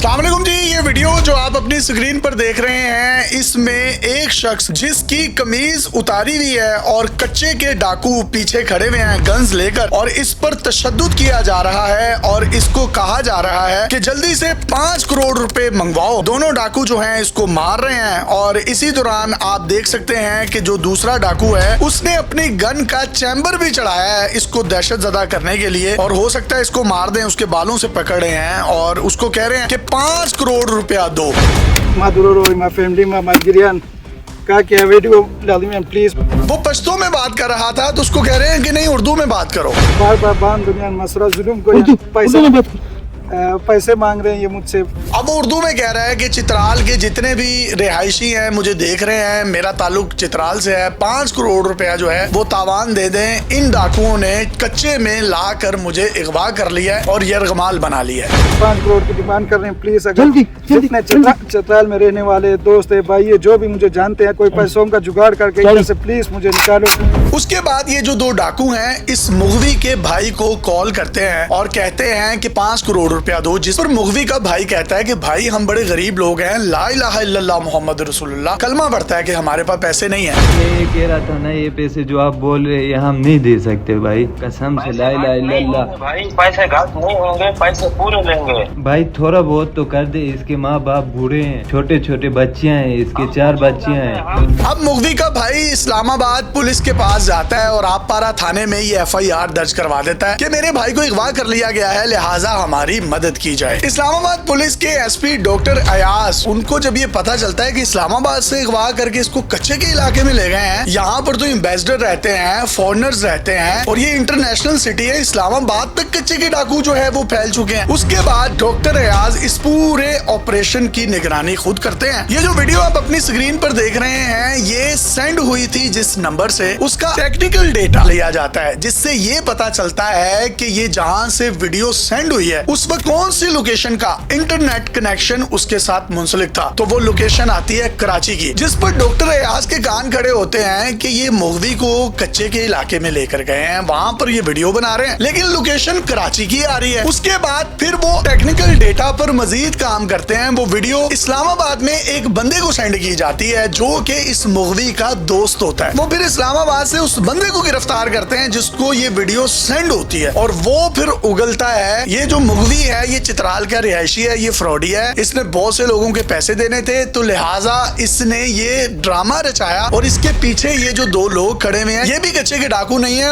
अस्सलाम वालेकुम जी। ये वीडियो जो आप अपनी स्क्रीन पर देख रहे हैं, इसमें एक शख्स जिसकी कमीज उतारी हुई है और कच्चे के डाकू पीछे खड़े हुए हैं गन्स लेकर, और इस पर तशद्दुद किया जा रहा है और इसको कहा जा रहा है कि जल्दी से 5 करोड़ रुपए मंगवाओ। दोनों डाकू जो हैं इसको मार रहे हैं और इसी दौरान आप देख सकते हैं कि जो दूसरा डाकू है उसने अपनी गन का चैम्बर भी चढ़ाया है इसको दहशत ज़दा करने के लिए, और हो सकता है इसको मार दें। उसके बालों से पकड़े हैं और उसको कह रहे हैं कि 5 करोड़ रुपया दो। प्लीज। वो पश्तो में बात कर रहा था तो उसको कह रहे हैं कि नहीं, उर्दू में बात करो। बार बार बान दुनिया मसरा जुल्म को पैसे मांग रहे हैं ये मुझसे। अब वो उर्दू में कह रहा है कि चित्राल के जितने भी रिहायशी हैं मुझे देख रहे हैं, मेरा ताल्लुक चित्राल से है, 5 करोड़ रुपया जो है वो तावान दे दें। इन डाकुओं ने कच्चे में ला कर मुझे अगवा कर लिया है और यरगमाल बना लिया है। 5 करोड़ की डिमांड कर रहे हैं प्लीज। अगर जितने चित्राल में रहने वाले दोस्त है, भाई है, जो भी मुझे जानते हैं, कोई पैसों का जुगाड़ करके इधर से प्लीज मुझे निकालो। उसके बाद ये जो 2 डाकू हैं इस मुगवी के भाई को कॉल करते हैं और कहते हैं कि 5 करोड़ रुपया दो, जिस पर मुगवी का भाई कहता है कि भाई हम बड़े गरीब लोग हैं, ला इलाहा इल्लल्लाह मोहम्मद रसूलुल्लाह कलमा पढ़ता है कि हमारे पास पैसे नहीं है। ये कह रहा था ना, ये पैसे जो आप बोल रहे हैं हम नहीं दे सकते भाई, कसम से ला इलाहा इल्लल्लाह। भाई पैसे गलत नहीं होंगे, पैसे पूरे लेंगे। भाई थोड़ा बहुत तो कर दे, इसके माँ बाप बूढ़े हैं, छोटे छोटे बच्चियां हैं, इसके 4 बच्चियां हैं। अब मुगवी का भाई इस्लामाबाद पुलिस के पास जाता है और आपपारा थाने में ये FIR दर्ज करवा देता है कि मेरे भाई को अगवा कर लिया गया है, लिहाजा हमारी मदद की जाए। इस्लामाबाद पुलिस के SP डॉक्टर अयास, उनको जब ये पता चलता है कि इस्लामाबाद से अगवा करके इसको कच्चे के इलाके में ले गए हैं, यहाँ पर तो एम्बेसडर रहते हैं, फॉरेनर्स रहते हैं और ये इंटरनेशनल सिटी है, इस्लामाबाद तक कच्चे के डाकू जो है वो फैल चुके हैं। उसके बाद डॉक्टर अयाज इस पूरे ऑपरेशन की निगरानी खुद करते हैं। ये जो वीडियो आप अपनी स्क्रीन पर देख रहे हैं, ये सेंड हुई थी जिस नंबर से, उसका टेक्निकल डेटा लिया जाता है, जिससे ये पता चलता है कि ये जहां से वीडियो सेंड हुई है उस वक्त कौन सी लोकेशन का इंटरनेट कनेक्शन उसके साथ मुंसलिक था। तो वो लोकेशन आती है कराची की, जिस पर डॉक्टर अयाज के कान खड़े होते हैं कि ये मुगवी को कच्चे के इलाके में लेकर गए हैं, वहां पर ये वीडियो बना रहे हैं, लेकिन लोकेशन कराची की आ रही है। उसके बाद फिर वो टेक्निकल डेटा पर मजीद काम करते हैं। वो वीडियो इस्लामाबाद में एक बंदे को सेंड की जाती है जो कि इस मुगवी का दोस्त होता है। वो फिर इस्लामाबाद से उस बंदे को गिरफ्तार करते हैं जिसको ये वीडियो सेंड होती है, और वो फिर उगलता है ये जो मुगवी है ये चित्राल का रिहायशी है, ये फ्रॉडी है, इसने बहुत से लोगों के पैसे देने थे, तो लिहाजा इसने ये ड्रामा रचाया और इसके पीछे ये जो 2 लोग खड़े हुए हैं ये भी कच्चे के डाकू नहीं है।